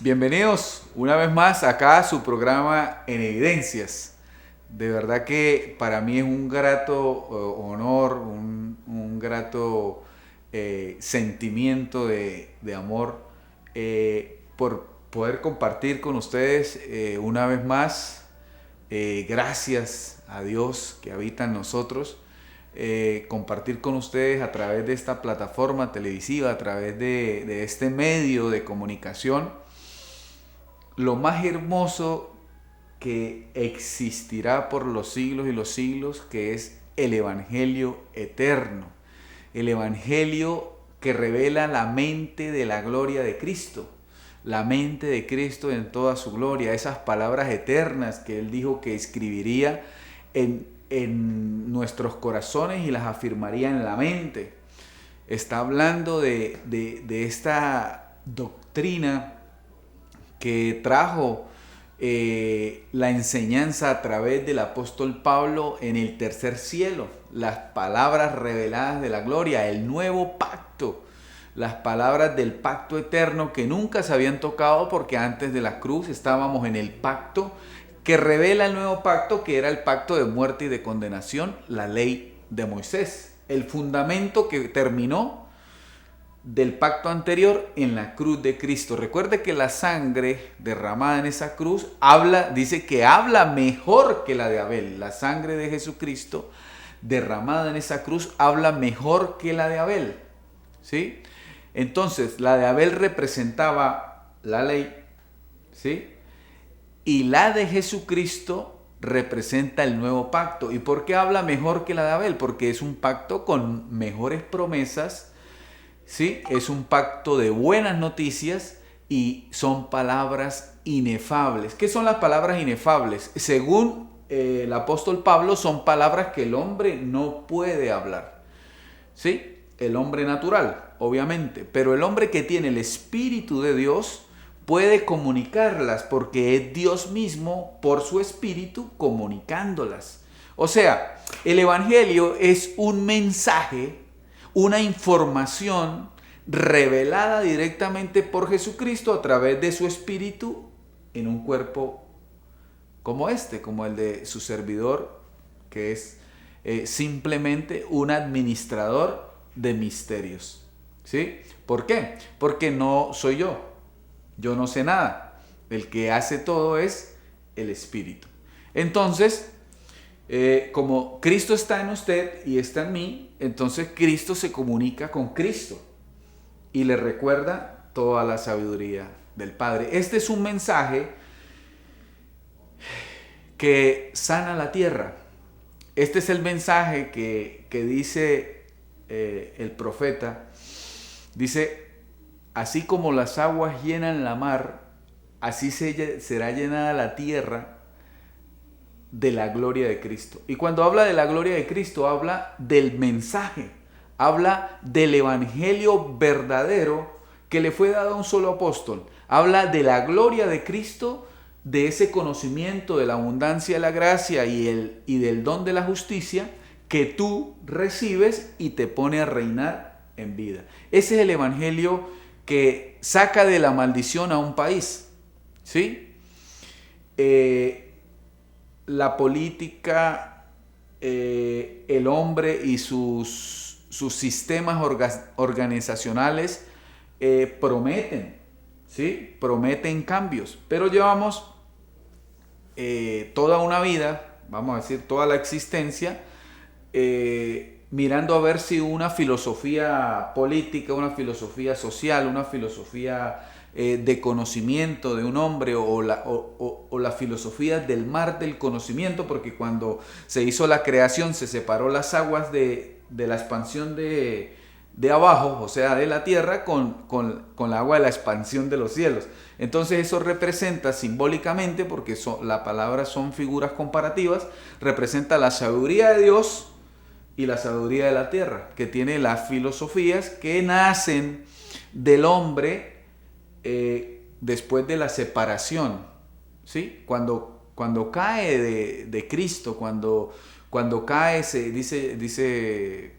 Bienvenidos una vez más acá a su programa En Evidencias. De verdad que para mí es un grato honor, un grato sentimiento de amor por poder compartir con ustedes una vez más. Gracias a Dios que habita en nosotros. Compartir con ustedes a través de esta plataforma televisiva, a través de este medio de comunicación lo más hermoso que existirá por los siglos y los siglos, que es el Evangelio eterno. El Evangelio que revela la mente de la gloria de Cristo. La mente de Cristo en toda su gloria. Esas palabras eternas que Él dijo que escribiría en nuestros corazones y las afirmaría en la mente. Está hablando de esta doctrina que trajo la enseñanza a través del apóstol Pablo en el tercer cielo, las palabras reveladas de la gloria, el nuevo pacto, las palabras del pacto eterno que nunca se habían tocado porque antes de la cruz estábamos en el pacto que revela el nuevo pacto, que era el pacto de muerte y de condenación, la ley de Moisés, el fundamento que terminó del pacto anterior en la cruz de Cristo. Recuerde que la sangre derramada en esa cruz dice que habla mejor que la de Abel. La sangre de Jesucristo derramada en esa cruz habla mejor que la de Abel. ¿Sí? Entonces, la de Abel representaba la ley, ¿sí? Y la de Jesucristo representa el nuevo pacto. ¿Y por qué habla mejor que la de Abel? Porque es un pacto con mejores promesas. ¿Sí? Es un pacto de buenas noticias y son palabras inefables. ¿Qué son las palabras inefables? Según el apóstol Pablo, son palabras que el hombre no puede hablar. ¿Sí? El hombre natural, obviamente. Pero el hombre que tiene el Espíritu de Dios puede comunicarlas porque es Dios mismo por su Espíritu comunicándolas. O sea, el Evangelio es un mensaje, una información revelada directamente por Jesucristo a través de su Espíritu en un cuerpo como como el de su servidor, que es simplemente un administrador de misterios. ¿Sí? ¿Por qué? Porque no soy yo no sé nada. El que hace todo es el Espíritu. Entonces, como Cristo está en usted y está en mí, entonces Cristo se comunica con Cristo y le recuerda toda la sabiduría del Padre. Este es un mensaje que sana la tierra. Este es el mensaje que dice el profeta. Dice, así como las aguas llenan la mar, así será llenada la tierra de la gloria de Cristo. Y cuando habla de la gloria de Cristo, habla del mensaje, habla del evangelio verdadero que le fue dado a un solo apóstol. Habla de la gloria de Cristo, de ese conocimiento de la abundancia de la gracia y del don de la justicia que tú recibes y te pone a reinar en vida. Ese es el evangelio que saca de la maldición a un país. ¿Sí? La política, el hombre y sus sistemas organizacionales prometen, ¿sí? Prometen cambios, pero llevamos toda una vida, vamos a decir toda la existencia, mirando a ver si una filosofía política, una filosofía social, una filosofía de conocimiento de un hombre o la filosofía del mar del conocimiento, porque cuando se hizo la creación se separó las aguas de la expansión de abajo, o sea, de la tierra, con la agua de la expansión de los cielos. Entonces eso representa simbólicamente, porque la palabra son figuras comparativas, representa la sabiduría de Dios y la sabiduría de la tierra, que tiene las filosofías que nacen del hombre después de la separación, ¿sí? Cuando cae de Cristo, cuando cae, se dice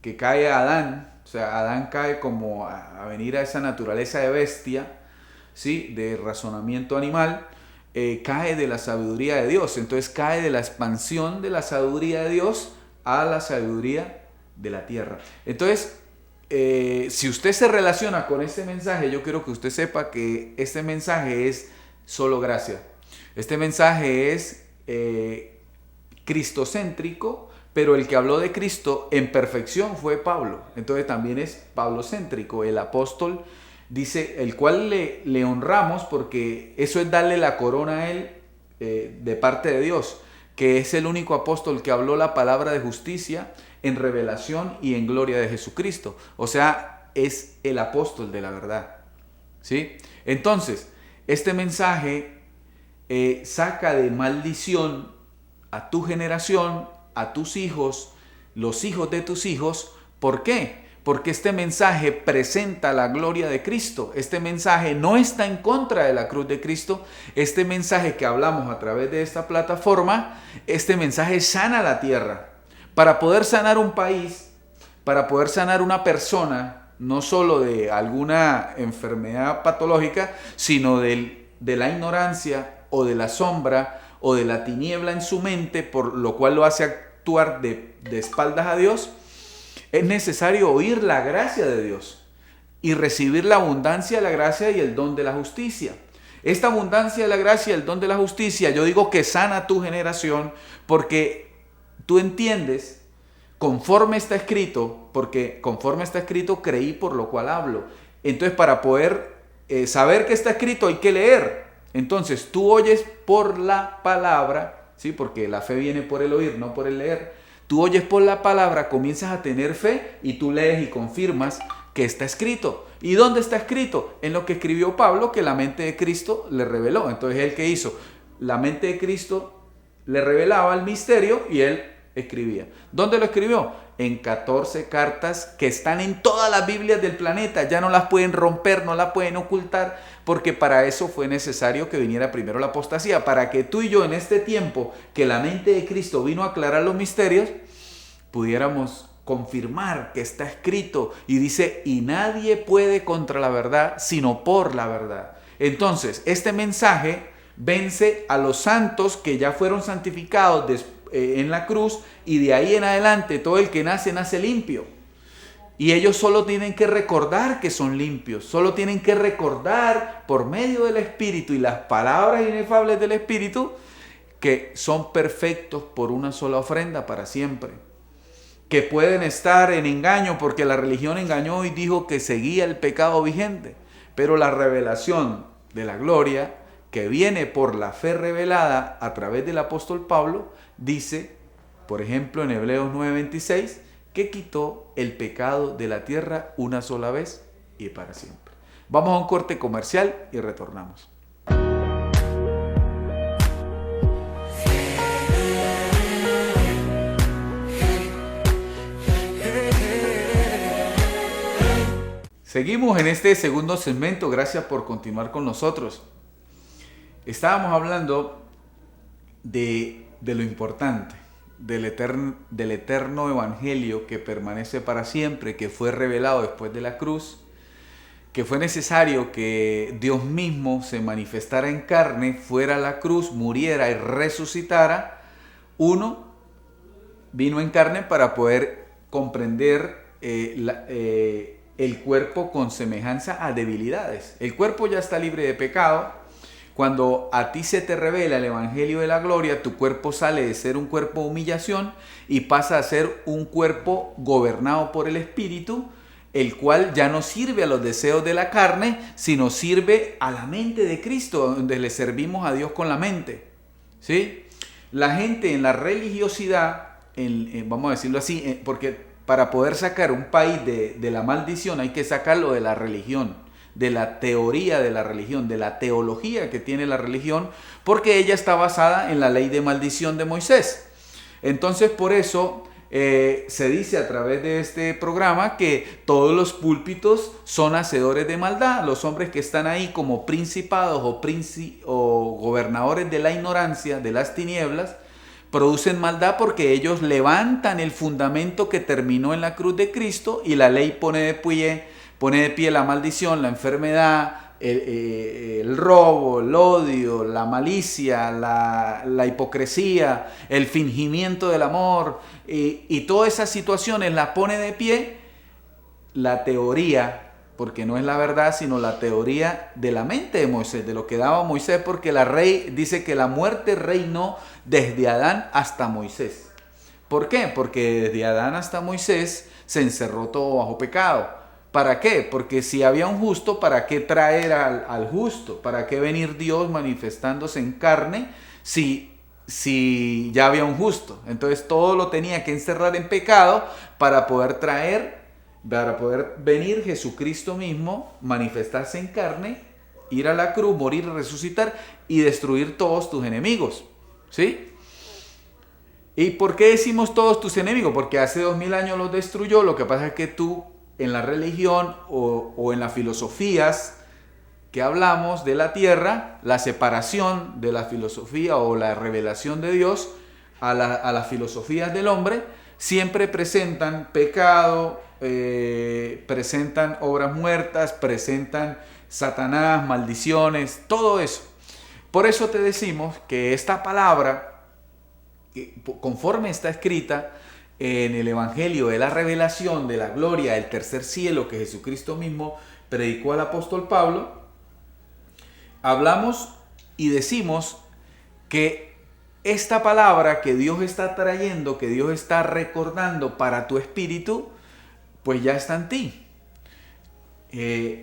que cae Adán, o sea, Adán cae como a venir a esa naturaleza de bestia, ¿sí?, de razonamiento animal, cae de la sabiduría de Dios. Entonces cae de la expansión de la sabiduría de Dios a la sabiduría de la tierra. Entonces, si usted se relaciona con este mensaje, yo quiero que usted sepa que este mensaje es solo gracia. Este mensaje es cristocéntrico, pero el que habló de Cristo en perfección fue Pablo. Entonces también es pablocéntrico, el apóstol, dice, el cual le honramos porque eso es darle la corona a él de parte de Dios, que es el único apóstol que habló la palabra de justicia en revelación y en gloria de Jesucristo. O sea, es el apóstol de la verdad, ¿sí? Entonces, este mensaje saca de maldición a tu generación, a tus hijos, los hijos de tus hijos. ¿Por qué? Porque este mensaje presenta la gloria de Cristo. Este mensaje no está en contra de la cruz de Cristo. Este mensaje que hablamos a través de esta plataforma, este mensaje sana la tierra. Para poder sanar un país, para poder sanar una persona, no solo de alguna enfermedad patológica, sino de la ignorancia o de la sombra o de la tiniebla en su mente, por lo cual lo hace actuar de espaldas a Dios, es necesario oír la gracia de Dios y recibir la abundancia de la gracia y el don de la justicia. Esta abundancia de la gracia y el don de la justicia, yo digo que sana tu generación porque tú entiendes, conforme está escrito, porque conforme está escrito creí por lo cual hablo. Entonces, para poder saber que está escrito hay que leer. Entonces tú oyes por la palabra, ¿sí?, porque la fe viene por el oír, no por el leer. Tú oyes por la palabra, comienzas a tener fe y tú lees y confirmas que está escrito. ¿Y dónde está escrito? En lo que escribió Pablo, que la mente de Cristo le reveló. Entonces, ¿él qué hizo? La mente de Cristo le revelaba el misterio y él escribía. ¿Dónde lo escribió? En 14 cartas que están en todas las Biblias del planeta. Ya no las pueden romper, no las pueden ocultar, porque para eso fue necesario que viniera primero la apostasía, para que tú y yo en este tiempo que la mente de Cristo vino a aclarar los misterios, pudiéramos confirmar que está escrito y dice, y nadie puede contra la verdad sino por la verdad. Entonces, este mensaje vence a los santos que ya fueron santificados en la cruz, y de ahí en adelante todo el que nace, nace limpio. Y ellos solo tienen que recordar que son limpios, solo tienen que recordar por medio del Espíritu y las palabras inefables del Espíritu que son perfectos por una sola ofrenda para siempre. Que pueden estar en engaño porque la religión engañó y dijo que seguía el pecado vigente. Pero la revelación de la gloria que viene por la fe revelada a través del apóstol Pablo dice, por ejemplo en Hebreos 9:26, que quitó el pecado de la tierra una sola vez y para siempre. Vamos a un corte comercial y retornamos. Seguimos en este segundo segmento, gracias por continuar con nosotros. Estábamos hablando de lo importante, del eterno evangelio que permanece para siempre, que fue revelado después de la cruz, que fue necesario que Dios mismo se manifestara en carne, fuera a la cruz, muriera y resucitara. Uno vino en carne para poder comprender el cuerpo con semejanza a debilidades. El cuerpo ya está libre de pecado. Cuando a ti se te revela el evangelio de la gloria, tu cuerpo sale de ser un cuerpo de humillación y pasa a ser un cuerpo gobernado por el Espíritu, el cual ya no sirve a los deseos de la carne, sino sirve a la mente de Cristo, donde le servimos a Dios con la mente, ¿sí? La gente en la religiosidad, vamos a decirlo así, porque para poder sacar un país de la maldición hay que sacarlo de la religión, de la teoría de la religión, de la teología que tiene la religión, porque ella está basada en la ley de maldición de Moisés. Entonces, por eso se dice a través de este programa que todos los púlpitos son hacedores de maldad. Los hombres que están ahí como principados o gobernadores de la ignorancia, de las tinieblas, producen maldad porque ellos levantan el fundamento que terminó en la cruz de Cristo y la ley pone de pie la maldición, la enfermedad, el robo, el odio, la malicia, la hipocresía, el fingimiento del amor y todas esas situaciones las pone de pie la teoría, porque no es la verdad, sino la teoría de la mente de Moisés, de lo que daba Moisés, porque dice que la muerte reinó desde Adán hasta Moisés. ¿Por qué? Porque desde Adán hasta Moisés se encerró todo bajo pecado. ¿Para qué? Porque si había un justo, ¿para qué traer al justo? ¿Para qué venir Dios manifestándose en carne si ya había un justo? Entonces todo lo tenía que encerrar en pecado para poder venir Jesucristo mismo, manifestarse en carne, ir a la cruz, morir, resucitar y destruir todos tus enemigos. ¿Sí? ¿Y por qué decimos todos tus enemigos? Porque hace 2000 años los destruyó. Lo que pasa es que tú en la religión o en las filosofías que hablamos de la tierra, la separación de la filosofía o la revelación de Dios a las filosofías del hombre, siempre presentan pecado, presentan obras muertas, presentan Satanás, maldiciones, todo eso. Por eso te decimos que esta palabra, conforme está escrita en el Evangelio de la revelación de la gloria del tercer cielo que Jesucristo mismo predicó al apóstol Pablo, hablamos y decimos que esta palabra que Dios está trayendo, que Dios está recordando para tu espíritu, pues ya está en ti.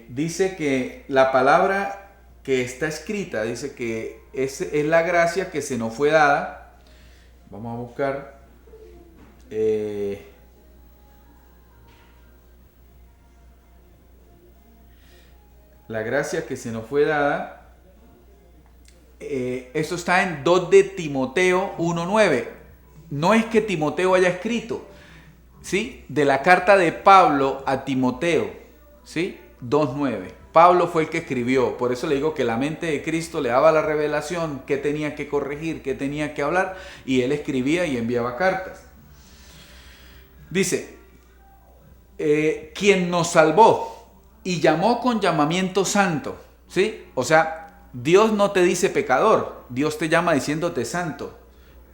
Dice que la palabra que está escrita, dice que es la gracia que se nos fue dada. Vamos a buscar. La gracia que se nos fue dada. Esto está en 2 de Timoteo 1:9. No es que Timoteo haya escrito, ¿sí? De la carta de Pablo a Timoteo, ¿sí? 2:9. Pablo fue el que escribió. Por eso le digo que la mente de Cristo le daba la revelación, qué tenía que corregir, qué tenía que hablar, y él escribía y enviaba cartas. Dice, quien nos salvó y llamó con llamamiento santo, ¿sí? O sea, Dios no te dice pecador, Dios te llama diciéndote santo.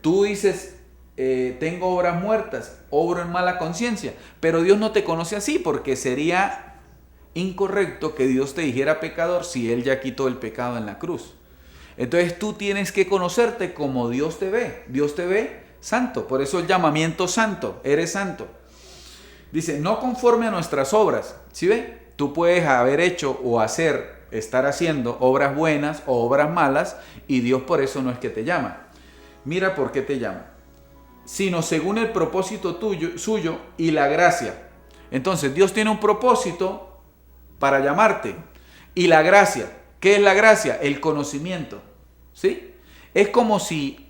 Tú dices, tengo obras muertas, obro en mala conciencia, pero Dios no te conoce así, porque sería incorrecto que Dios te dijera pecador si Él ya quitó el pecado en la cruz. Entonces tú tienes que conocerte como Dios te ve. Dios te ve santo, por eso el llamamiento santo, eres santo. Dice, no conforme a nuestras obras. ¿Sí ve? Tú puedes haber hecho o estar haciendo obras buenas o obras malas, y Dios por eso no es que te llama. Mira por qué te llama. Sino según el propósito suyo y la gracia. Entonces Dios tiene un propósito para llamarte. Y la gracia, ¿qué es la gracia? El conocimiento. ¿Sí? Es como si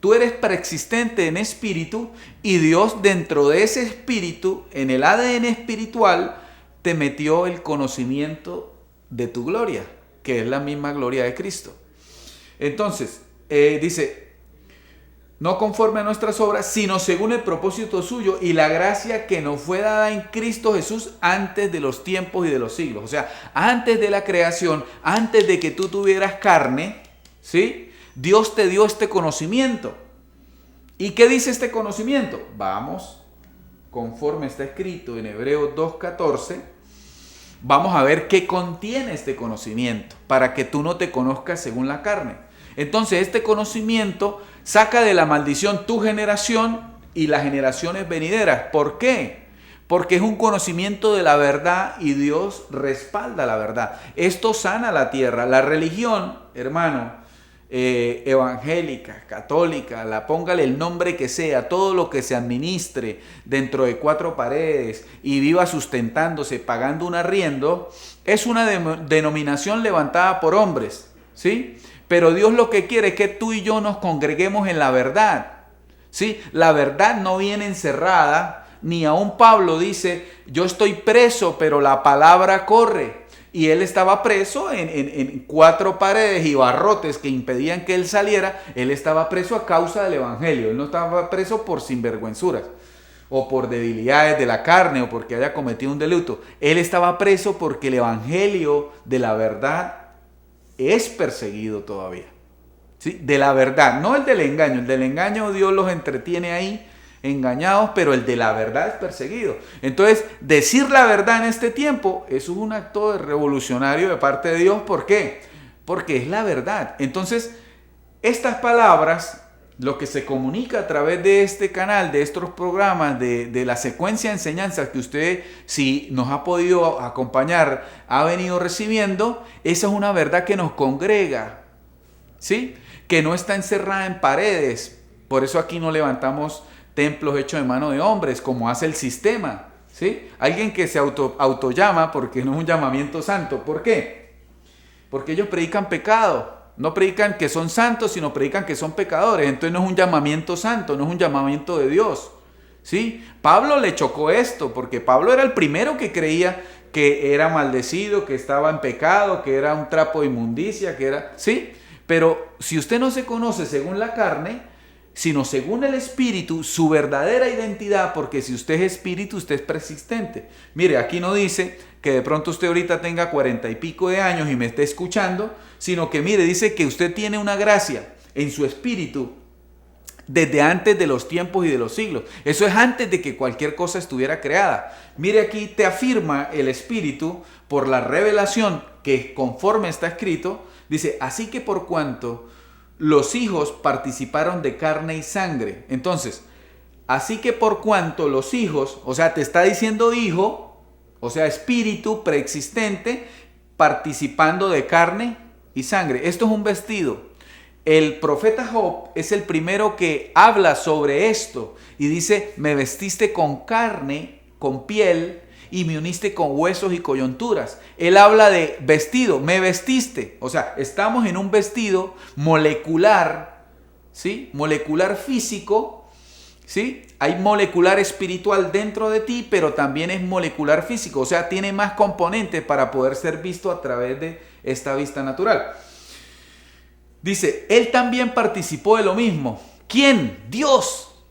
tú eres preexistente en espíritu y Dios dentro de ese espíritu, en el ADN espiritual, te metió el conocimiento de tu gloria, que es la misma gloria de Cristo. Entonces, dice, no conforme a nuestras obras, sino según el propósito suyo y la gracia que nos fue dada en Cristo Jesús antes de los tiempos y de los siglos. O sea, antes de la creación, antes de que tú tuvieras carne, ¿sí? Dios te dio este conocimiento. ¿Y qué dice este conocimiento? Vamos, conforme está escrito en Hebreos 2:14, vamos a ver qué contiene este conocimiento, para que tú no te conozcas según la carne. Entonces, este conocimiento saca de la maldición tu generación y las generaciones venideras. ¿Por qué? Porque es un conocimiento de la verdad y Dios respalda la verdad. Esto sana la tierra. La religión, hermano, evangélica, católica, póngale el nombre que sea, todo lo que se administre dentro de 4 paredes y viva sustentándose, pagando un arriendo, es una denominación levantada por hombres, ¿sí? Pero Dios lo que quiere es que tú y yo nos congreguemos en la verdad, ¿sí? La verdad no viene encerrada, ni aún Pablo dice, yo estoy preso, pero la palabra corre. Y él estaba preso en 4 paredes y barrotes que impedían que él saliera. Él estaba preso a causa del evangelio, él no estaba preso por sinvergüenzuras. o por debilidades de la carne o porque haya cometido un delito. Él estaba preso porque el evangelio de la verdad es perseguido todavía. ¿Sí? De la verdad, no el del engaño. El del engaño Dios los entretiene ahí engañados, pero el de la verdad es perseguido. Entonces, decir la verdad en este tiempo, eso es un acto revolucionario de parte de Dios. ¿Por qué? Porque es la verdad. Entonces, estas palabras, lo que se comunica a través de este canal, de estos programas, de la secuencia de enseñanzas que usted, si nos ha podido acompañar, ha venido recibiendo, esa es una verdad que nos congrega, ¿sí? Que no está encerrada en paredes. Por eso aquí no levantamos templos hechos de mano de hombres, como hace el sistema, ¿sí? Alguien que se autollama, porque no es un llamamiento santo. ¿Por qué? Porque ellos predican pecado. No predican que son santos, sino predican que son pecadores. Entonces no es un llamamiento santo, no es un llamamiento de Dios, ¿sí? Pablo le chocó esto, porque Pablo era el primero que creía que era maldecido, que estaba en pecado, que era un trapo de inmundicia, que era... ¿sí? Pero si usted no se conoce según la carne, sino según el Espíritu, su verdadera identidad, porque si usted es espíritu, usted es persistente. Mire, aquí no dice que de pronto usted ahorita tenga 40 y pico de años y me esté escuchando, sino que mire, dice que usted tiene una gracia en su espíritu desde antes de los tiempos y de los siglos. Eso es antes de que cualquier cosa estuviera creada. Mire, aquí te afirma el Espíritu por la revelación que conforme está escrito, dice, así que por cuanto los hijos participaron de carne y sangre. Entonces, así que por cuanto los hijos, o sea, te está diciendo hijo, o sea, espíritu preexistente, participando de carne y sangre. Esto es un vestido. El profeta Job es el primero que habla sobre esto y dice, me vestiste con carne, con piel, y me uniste con huesos y coyunturas. Él habla de vestido, me vestiste. O sea, estamos en un vestido molecular, ¿sí? Molecular físico, ¿sí? Hay molecular espiritual dentro de ti, pero también es molecular físico. O sea, tiene más componentes para poder ser visto a través de esta vista natural. Dice, él también participó de lo mismo. ¿Quién? Dios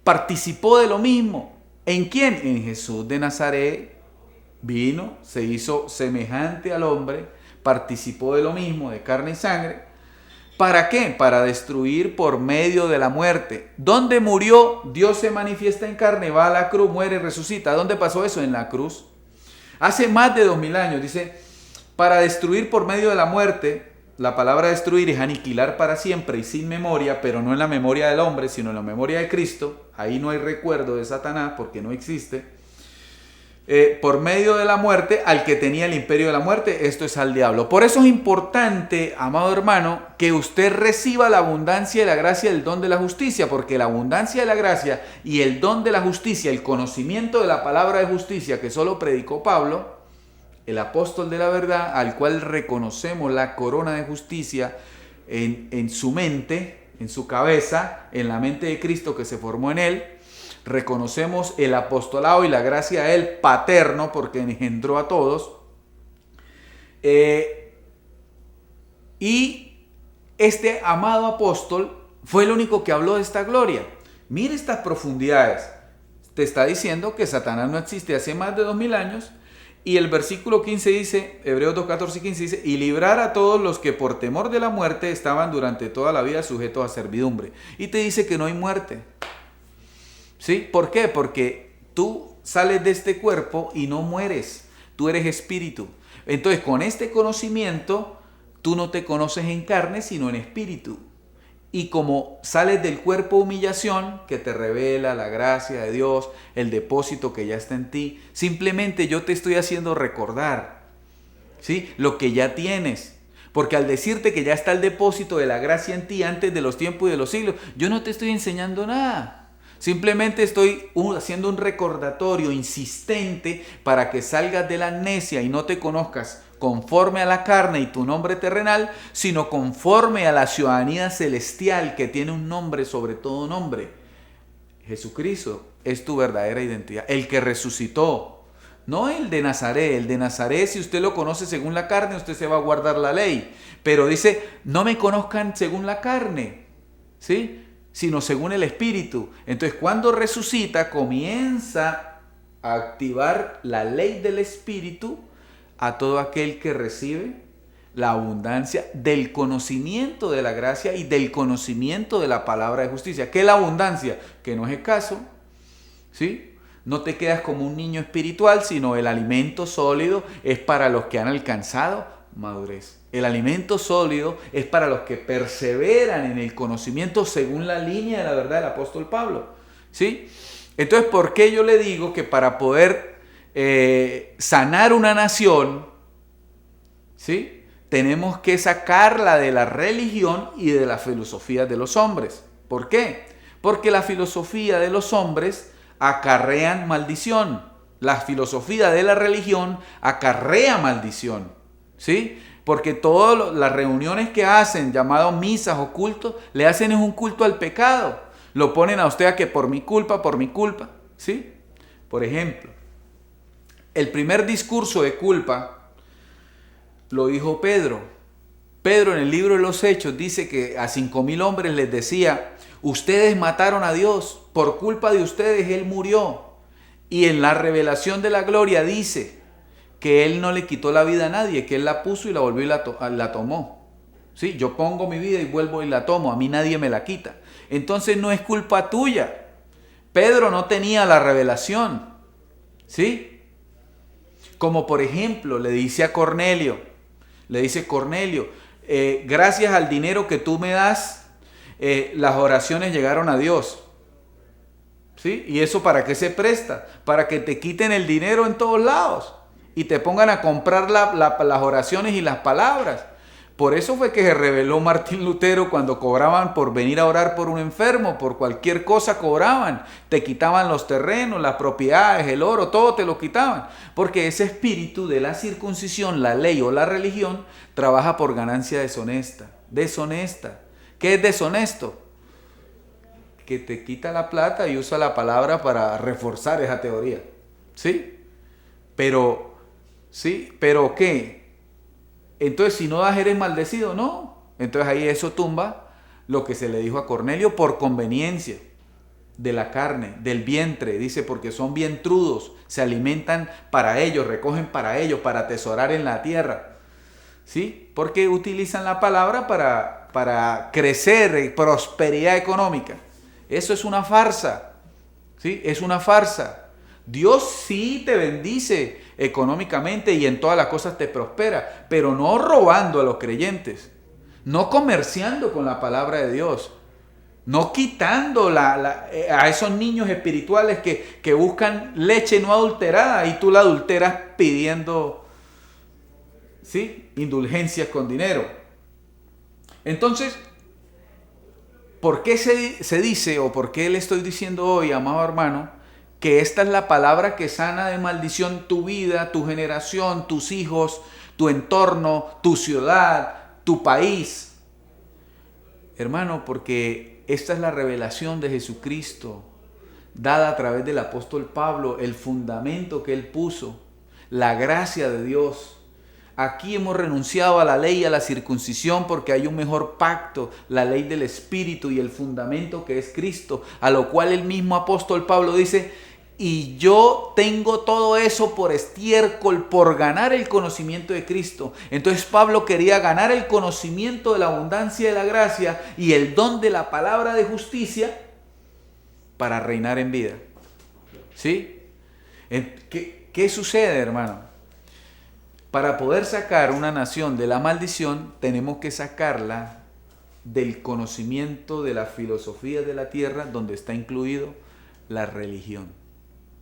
participó de lo mismo. ¿En quién? En Jesús de Nazaret. Vino, se hizo semejante al hombre, participó de lo mismo, de carne y sangre. ¿Para qué? Para destruir por medio de la muerte. ¿Dónde murió? Dios se manifiesta en carne, va a la cruz, muere y resucita. ¿Dónde pasó eso? En la cruz. Hace más de 2000 años, dice, para destruir por medio de la muerte. La palabra destruir es aniquilar para siempre y sin memoria, pero no en la memoria del hombre, sino en la memoria de Cristo. Ahí no hay recuerdo de Satanás porque no existe. Por medio de la muerte, al que tenía el imperio de la muerte, esto es al diablo. Por eso es importante, amado hermano, que usted reciba la abundancia de la gracia y el don de la justicia, porque la abundancia de la gracia y el don de la justicia, el conocimiento de la palabra de justicia que solo predicó Pablo, el apóstol de la verdad, al cual reconocemos la corona de justicia en su mente, en su cabeza, en la mente de Cristo que se formó en él. Reconocemos el apostolado y la gracia de él paterno, porque engendró a todos. Y este amado apóstol fue el único que habló de esta gloria. Mire estas profundidades. Te está diciendo que Satanás no existe hace más de 2000 años. Y el versículo 15 dice, Hebreos 2, 14 y 15 dice, y librar a todos los que por temor de la muerte estaban durante toda la vida sujetos a servidumbre. Y te dice que no hay muerte. ¿Sí? ¿Por qué? Porque tú sales de este cuerpo y no mueres. Tú eres espíritu. Entonces, con este conocimiento, tú no te conoces en carne, sino en espíritu. Y como sales del cuerpo humillación que te revela la gracia de Dios, el depósito que ya está en ti, simplemente yo te estoy haciendo recordar, ¿sí?, lo que ya tienes. Porque al decirte que ya está el depósito de la gracia en ti antes de los tiempos y de los siglos, yo no te estoy enseñando nada. Simplemente estoy haciendo un recordatorio insistente para que salgas de la amnesia y no te conozcas conforme a la carne y tu nombre terrenal, sino conforme a la ciudadanía celestial que tiene un nombre sobre todo nombre. Jesucristo es tu verdadera identidad, el que resucitó, no el de Nazaret. El de Nazaret, si usted lo conoce según la carne, usted se va a guardar la ley, pero dice, no me conozcan según la carne, ¿sí?, sino según el Espíritu. Entonces, cuando resucita, comienza a activar la ley del Espíritu a todo aquel que recibe la abundancia del conocimiento de la gracia y del conocimiento de la palabra de justicia. ¿Qué es la abundancia? Que no es escaso, ¿sí? No te quedas como un niño espiritual, sino el alimento sólido es para los que han alcanzado madurez. El alimento sólido es para los que perseveran en el conocimiento según la línea de la verdad del apóstol Pablo, ¿sí? Entonces, ¿por qué yo le digo que para poder sanar una nación, ¿sí?, tenemos que sacarla de la religión y de la filosofía de los hombres? ¿Por qué? Porque la filosofía de los hombres acarrean maldición. La filosofía de la religión acarrea maldición, ¿sí? Porque todas las reuniones que hacen, llamadas misas o cultos, le hacen es un culto al pecado. Lo ponen a usted a que por mi culpa, ¿sí? Por ejemplo, el primer discurso de culpa lo dijo Pedro. Pedro en el libro de los Hechos dice que a 5,000 hombres les decía: ustedes mataron a Dios, por culpa de ustedes Él murió. Y en la revelación de la gloria dice que Él no le quitó la vida a nadie, que Él la puso y la volvió y la tomó. ¿Sí? Yo pongo mi vida y vuelvo y la tomo, a mí nadie me la quita. Entonces no es culpa tuya. Pedro no tenía la revelación, ¿sí? Como por ejemplo le dice Cornelio, gracias al dinero que tú me das, las oraciones llegaron a Dios. ¿Sí? ¿Y eso para qué se presta? Para que te quiten el dinero en todos lados y te pongan a comprar las oraciones y las palabras. Por eso fue que se rebeló Martín Lutero cuando cobraban por venir a orar por un enfermo, por cualquier cosa cobraban. Te quitaban los terrenos, las propiedades, el oro, todo te lo quitaban. Porque ese espíritu de la circuncisión, la ley o la religión, trabaja por ganancia deshonesta. Deshonesta. ¿Qué es deshonesto? Que te quita la plata y usa la palabra para reforzar esa teoría. ¿Sí? Pero ¿qué? Entonces, si no das, eres maldecido. No. Entonces ahí eso tumba lo que se le dijo a Cornelio por conveniencia de la carne, del vientre. Dice, porque son vientrudos, se alimentan para ellos, recogen para ellos, para atesorar en la tierra. ¿Sí? Porque utilizan la palabra para crecer, prosperidad económica. Eso es una farsa. ¿Sí? Es una farsa. Dios sí te bendice económicamente y en todas las cosas te prospera, pero no robando a los creyentes, no comerciando con la palabra de Dios, no quitando a esos niños espirituales que buscan leche no adulterada y tú la adulteras pidiendo, ¿sí?, indulgencias con dinero. Entonces, ¿por qué se dice o por qué le estoy diciendo hoy, amado hermano, que esta es la palabra que sana de maldición tu vida, tu generación, tus hijos, tu entorno, tu ciudad, tu país? Hermano, porque esta es la revelación de Jesucristo, dada a través del apóstol Pablo, el fundamento que él puso, la gracia de Dios. Aquí hemos renunciado a la ley y a la circuncisión porque hay un mejor pacto, la ley del Espíritu y el fundamento que es Cristo, a lo cual el mismo apóstol Pablo dice: y yo tengo todo eso por estiércol, por ganar el conocimiento de Cristo. Entonces Pablo quería ganar el conocimiento de la abundancia de la gracia y el don de la palabra de justicia para reinar en vida. ¿Sí? ¿Qué sucede, hermano? Para poder sacar una nación de la maldición, tenemos que sacarla del conocimiento de la filosofía de la tierra, donde está incluido la religión.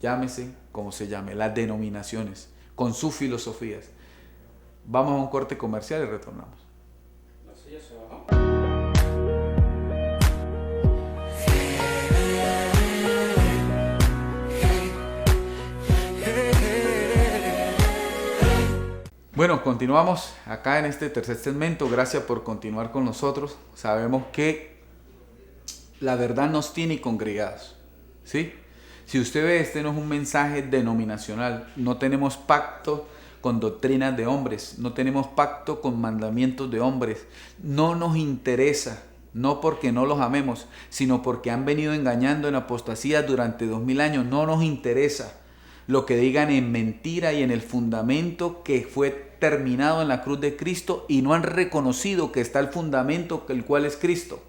Llámese como se llame, las denominaciones, con sus filosofías. Vamos a un corte comercial y retornamos. La silla se bajó. Bueno, continuamos acá en este tercer segmento. Gracias por continuar con nosotros. Sabemos que la verdad nos tiene congregados, ¿sí? Si usted ve, este no es un mensaje denominacional. No tenemos pacto con doctrinas de hombres. No tenemos pacto con mandamientos de hombres. No nos interesa no porque no los amemos, sino porque han venido engañando en apostasía durante 2000 años. No nos interesa lo que digan en mentira y en el fundamento que fue terminado en la cruz de Cristo, y no han reconocido que está el fundamento, el cual es Cristo.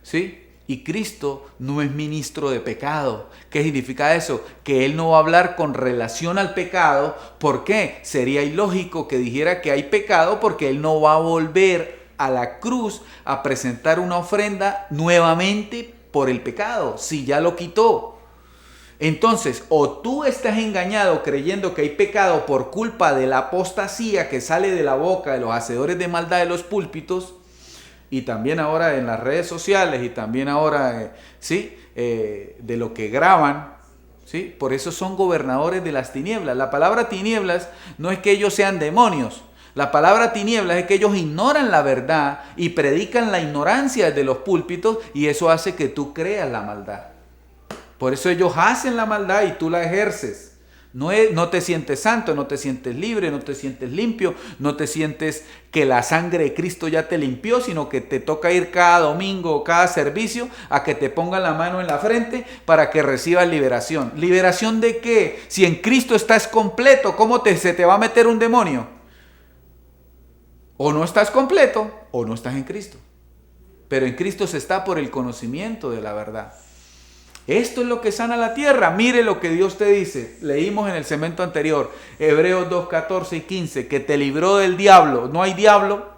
¿Sí? Y Cristo no es ministro de pecado. ¿Qué significa eso? Que Él no va a hablar con relación al pecado. ¿Por qué? Sería ilógico que dijera que hay pecado, porque Él no va a volver a la cruz a presentar una ofrenda nuevamente por el pecado, si ya lo quitó. Entonces, o tú estás engañado creyendo que hay pecado por culpa de la apostasía que sale de la boca de los hacedores de maldad de los púlpitos, y también ahora en las redes sociales, y también ahora de lo que graban, ¿sí? Por eso son gobernadores de las tinieblas. La palabra tinieblas no es que ellos sean demonios. La palabra tinieblas es que ellos ignoran la verdad y predican la ignorancia desde los púlpitos, y eso hace que tú creas la maldad. Por eso ellos hacen la maldad y tú la ejerces. No te sientes santo, no te sientes libre, no te sientes limpio, no te sientes que la sangre de Cristo ya te limpió, sino que te toca ir cada domingo o cada servicio a que te pongan la mano en la frente para que recibas liberación. ¿Liberación de qué? Si en Cristo estás completo, ¿cómo se te va a meter un demonio? O no estás completo o no estás en Cristo. Pero en Cristo se está por el conocimiento de la verdad. Esto es lo que sana la tierra. Mire lo que Dios te dice. Leímos en el segmento anterior, Hebreos 2, 14 y 15, que te libró del diablo. No hay diablo.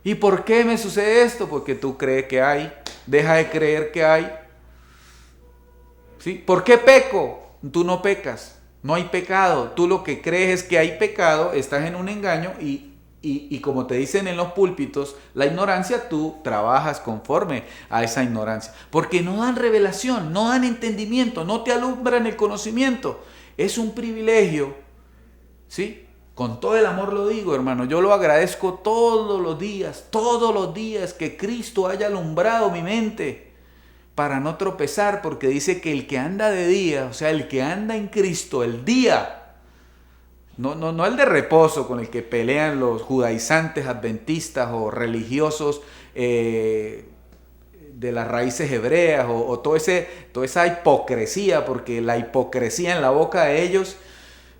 ¿Y por qué me sucede esto? Porque tú crees que hay. Deja de creer que hay. ¿Sí? ¿Por qué peco? Tú no pecas. No hay pecado. Tú lo que crees es que hay pecado, estás en un engaño, y como te dicen en los púlpitos, la ignorancia, tú trabajas conforme a esa ignorancia. Porque no dan revelación, no dan entendimiento, no te alumbran el conocimiento. Es un privilegio, ¿sí? Con todo el amor lo digo, hermano. Yo lo agradezco todos los días que Cristo haya alumbrado mi mente para no tropezar, porque dice que el que anda de día, o sea, el que anda en Cristo, el día, no el de reposo con el que pelean los judaizantes adventistas o religiosos de las raíces hebreas, o toda esa hipocresía, porque la hipocresía en la boca de ellos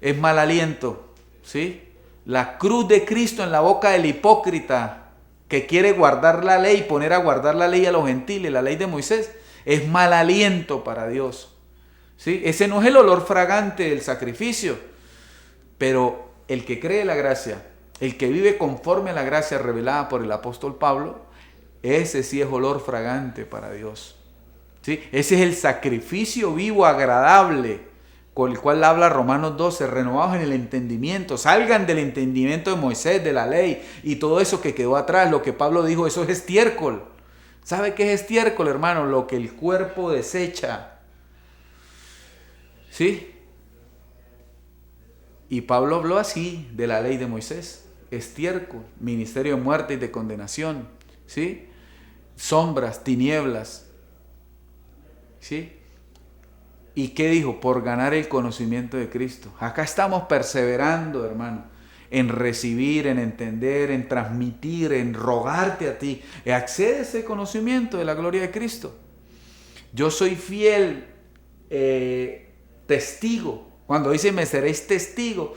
es mal aliento, ¿sí? La cruz de Cristo en la boca del hipócrita que quiere guardar la ley, poner a guardar la ley a los gentiles, la ley de Moisés, es mal aliento para Dios, ¿sí? Ese no es el olor fragante del sacrificio. Pero el que cree la gracia, el que vive conforme a la gracia revelada por el apóstol Pablo, ese sí es olor fragante para Dios, ¿sí? Ese es el sacrificio vivo, agradable, con el cual habla Romanos 12, renovados en el entendimiento. Salgan del entendimiento de Moisés, de la ley, y todo eso que quedó atrás. Lo que Pablo dijo, eso es estiércol. ¿Sabe qué es estiércol, hermano? Lo que el cuerpo desecha, ¿sí? Y Pablo habló así de la ley de Moisés: estiércol, ministerio de muerte y de condenación, ¿sí? Sombras, tinieblas, ¿sí? ¿Y qué dijo? Por ganar el conocimiento de Cristo. Acá estamos perseverando, hermano, en recibir, en entender, en transmitir, en rogarte a ti. Accede a ese conocimiento de la gloria de Cristo. Yo soy fiel testigo. Cuando dice me seréis testigo,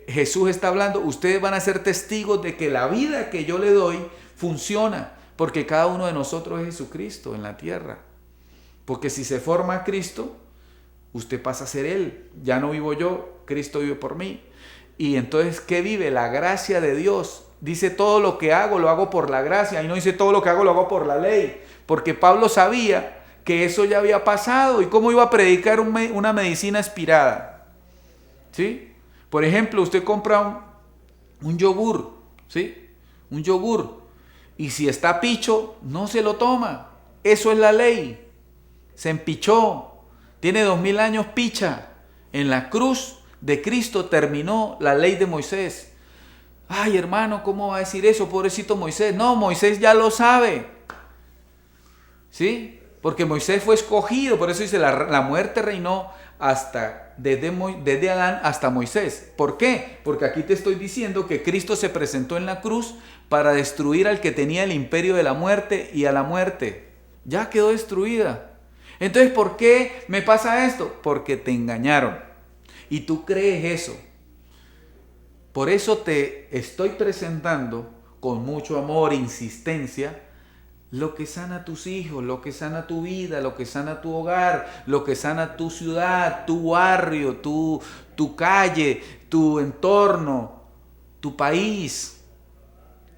Jesús está hablando, ustedes van a ser testigos de que la vida que yo le doy funciona, porque cada uno de nosotros es Jesucristo en la tierra. Porque si se forma Cristo, usted pasa a ser Él. Ya no vivo yo, Cristo vive por mí. Y entonces, ¿qué vive? La gracia de Dios. Dice todo lo que hago, lo hago por la gracia. Y no dice todo lo que hago, lo hago por la ley. Porque Pablo sabía que eso ya había pasado. ¿Y cómo iba a predicar una medicina expirada? ¿Sí? Por ejemplo, usted compra un yogur, ¿sí? Un yogur. Y si está picho, no se lo toma. Eso es la ley. Se empichó. Tiene 2000 años picha. En la cruz de Cristo terminó la ley de Moisés. Ay, hermano, ¿cómo va a decir eso? Pobrecito Moisés. No, Moisés ya lo sabe, ¿sí? Porque Moisés fue escogido. Por eso dice, la muerte reinó desde Adán hasta Moisés. ¿Por qué? Porque aquí te estoy diciendo que Cristo se presentó en la cruz para destruir al que tenía el imperio de la muerte y a la muerte. Ya quedó destruida. Entonces, ¿por qué me pasa esto? Porque te engañaron. Y tú crees eso. Por eso te estoy presentando con mucho amor e insistencia lo que sana a tus hijos, lo que sana tu vida, lo que sana tu hogar, lo que sana tu ciudad, tu barrio, tu calle, tu entorno, tu país.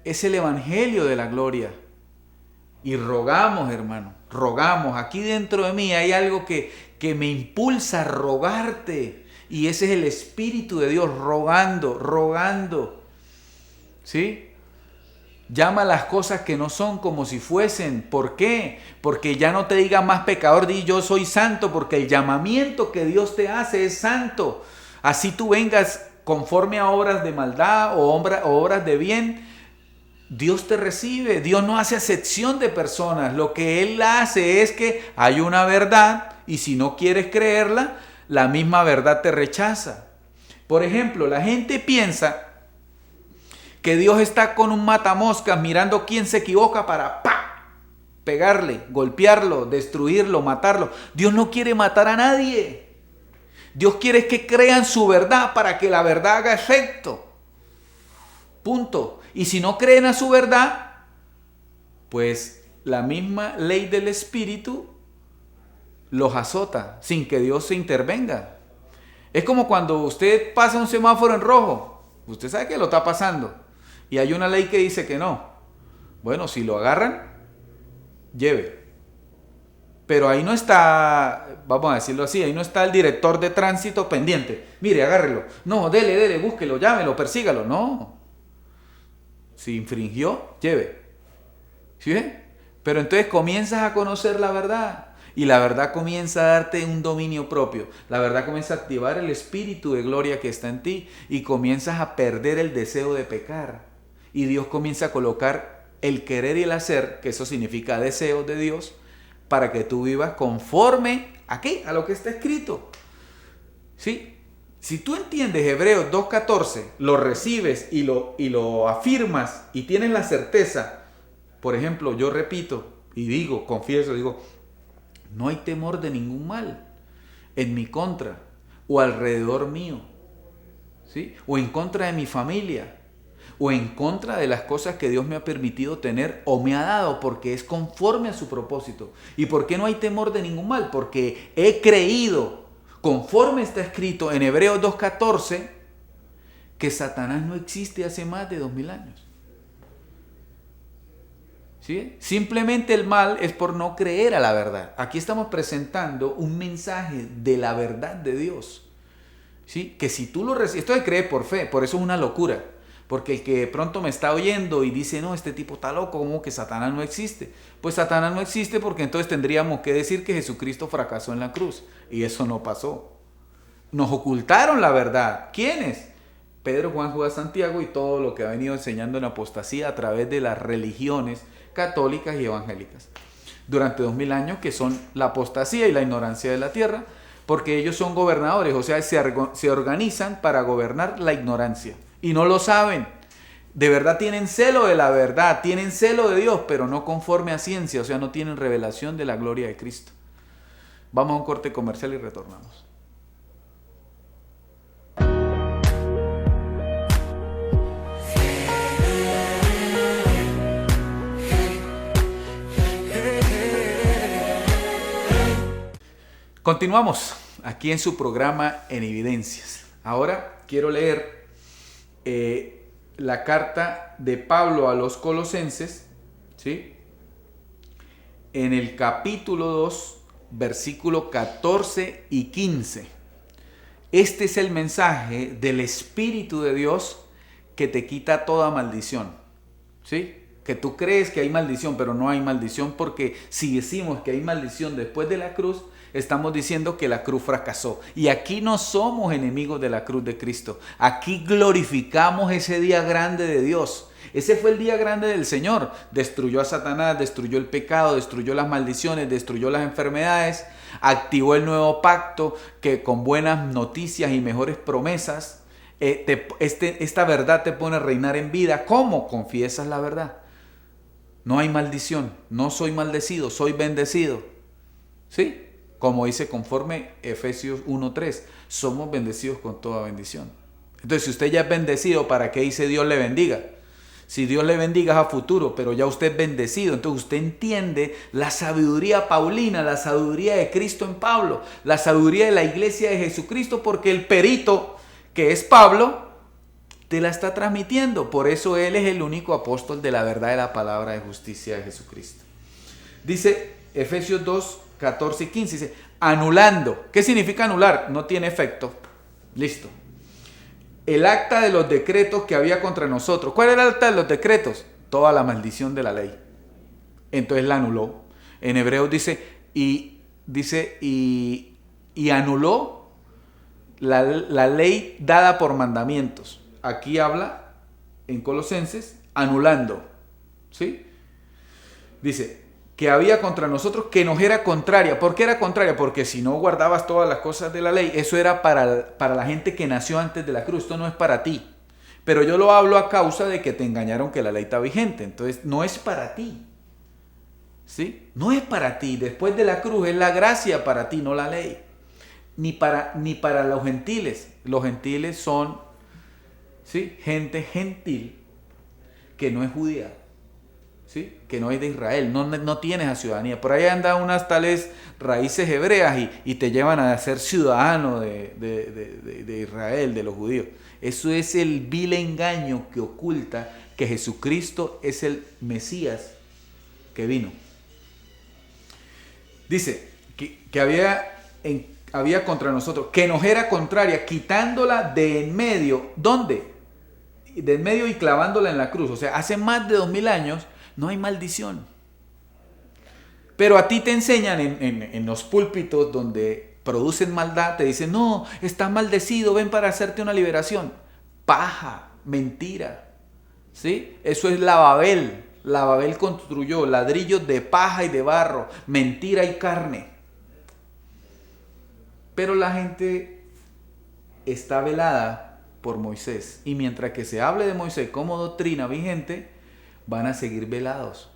Es el evangelio de la gloria. Y rogamos, hermano, rogamos. Aquí dentro de mí hay algo que me impulsa a rogarte. Y ese es el Espíritu de Dios rogando. ¿Sí? Llama las cosas que no son como si fuesen. ¿Por qué? Porque ya no te diga más pecador, di yo soy santo, porque el llamamiento que Dios te hace es santo. Así tú vengas conforme a obras de maldad o obras de bien, Dios te recibe. Dios no hace acepción de personas. Lo que Él hace es que hay una verdad y si no quieres creerla, la misma verdad te rechaza. Por ejemplo, la gente piensa que Dios está con un matamoscas mirando quién se equivoca para pegarle, golpearlo, destruirlo, matarlo. Dios no quiere matar a nadie. Dios quiere que crean su verdad para que la verdad haga efecto. Punto. Y si no creen a su verdad, pues la misma ley del Espíritu los azota sin que Dios se intervenga. Es como cuando usted pasa un semáforo en rojo. Usted sabe que lo está pasando. Y hay una ley que dice que no. Bueno, si lo agarran, lleve. Pero ahí no está, vamos a decirlo así, ahí no está el director de tránsito pendiente. Mire, agárrelo. No, dele, búsquelo, llámelo, persígalo. No. Si infringió, lleve. ¿Sí ven? Pero entonces comienzas a conocer la verdad. Y la verdad comienza a darte un dominio propio. La verdad comienza a activar el espíritu de gloria que está en ti. Y comienzas a perder el deseo de pecar. Y Dios comienza a colocar el querer y el hacer, que eso significa deseos de Dios, para que tú vivas conforme ¿a qué? A lo que está escrito. ¿Sí? Si tú entiendes Hebreos 2.14, lo recibes y lo afirmas y tienes la certeza, por ejemplo, yo repito y digo, confieso, digo, no hay temor de ningún mal en mi contra o alrededor mío, ¿sí? O en contra de mi familia o en contra de las cosas que Dios me ha permitido tener o me ha dado porque es conforme a su propósito. ¿Y por qué no hay temor de ningún mal? Porque he creído, conforme está escrito en Hebreos 2.14, que Satanás no existe hace más de 2000 años. ¿Sí? Simplemente el mal es por no creer a la verdad. Aquí estamos presentando un mensaje de la verdad de Dios. ¿Sí? Que si tú lo recibes, esto de creer por fe, por eso es una locura. Porque el que de pronto me está oyendo y dice, no, este tipo está loco, ¿cómo que Satanás no existe? Pues Satanás no existe porque entonces tendríamos que decir que Jesucristo fracasó en la cruz. Y eso no pasó. Nos ocultaron la verdad. ¿Quiénes? Pedro, Juan, Judas, Santiago y todo lo que ha venido enseñando en apostasía a través de las religiones católicas y evangélicas. Durante 2000 años, que son la apostasía y la ignorancia de la tierra, porque ellos son gobernadores, o sea, se organizan para gobernar la ignorancia. Y no lo saben. De verdad tienen celo de la verdad, tienen celo de Dios, pero no conforme a ciencia, o sea, no tienen revelación de la gloria de Cristo. Vamos a un corte comercial y retornamos. Continuamos aquí en su programa En Evidencias. Ahora quiero leer la carta de Pablo a los Colosenses, ¿sí? En el capítulo 2, versículo 14 y 15. Este es el mensaje del Espíritu de Dios que te quita toda maldición, ¿sí? Que tú crees que hay maldición, pero no hay maldición, porque si decimos que hay maldición después de la cruz, estamos diciendo que la cruz fracasó. Y aquí no somos enemigos de la cruz de Cristo. Aquí glorificamos ese día grande de Dios. Ese fue el día grande del Señor. Destruyó a Satanás, destruyó el pecado, destruyó las maldiciones, destruyó las enfermedades, activó el nuevo pacto que con buenas noticias y mejores promesas esta verdad te pone a reinar en vida. ¿Cómo? Confiesas la verdad. No hay maldición. No soy maldecido, soy bendecido. ¿Sí? Como dice conforme Efesios 1:3. Somos bendecidos con toda bendición. Entonces, si usted ya es bendecido, ¿para qué dice Dios le bendiga? Si Dios le bendiga es a futuro, pero ya usted es bendecido. Entonces usted entiende la sabiduría paulina, la sabiduría de Cristo en Pablo, la sabiduría de la iglesia de Jesucristo, porque el perito, que es Pablo, te la está transmitiendo. Por eso él es el único apóstol de la verdad de la palabra de justicia de Jesucristo. Dice Efesios 2, 14 y 15, dice, anulando. ¿Qué significa anular? No tiene efecto. Listo. El acta de los decretos que había contra nosotros. ¿Cuál era el acta de los decretos? Toda la maldición de la ley. Entonces la anuló. En Hebreos dice, y anuló la ley dada por mandamientos. Aquí habla, en Colosenses, anulando. ¿Sí? Dice, que había contra nosotros, que nos era contraria. ¿Por qué era contraria? Porque si no guardabas todas las cosas de la ley, eso era para la gente que nació antes de la cruz. Esto no es para ti. Pero yo lo hablo a causa de que te engañaron que la ley está vigente. Entonces, no es para ti. ¿Sí? No es para ti. Después de la cruz es la gracia para ti, no la ley. Ni para los gentiles. Los gentiles son, ¿sí?, gente gentil que no es judía. ¿Sí? Que no es de Israel, no tienes a ciudadanía. Por ahí andan unas tales raíces hebreas y te llevan a ser ciudadano de Israel, de los judíos. Eso es el vil engaño que oculta que Jesucristo es el Mesías que vino. Dice que había contra nosotros, que nos era contraria, quitándola de en medio. ¿Dónde? De en medio y clavándola en la cruz. O sea, hace más de 2000 años no hay maldición. Pero a ti te enseñan en los púlpitos donde producen maldad, te dicen, no, estás maldecido, ven para hacerte una liberación. Paja, mentira. ¿Sí? Eso es la Babel. La Babel construyó ladrillos de paja y de barro, mentira y carne. Pero la gente está velada por Moisés. Y mientras que se hable de Moisés como doctrina vigente, van a seguir velados.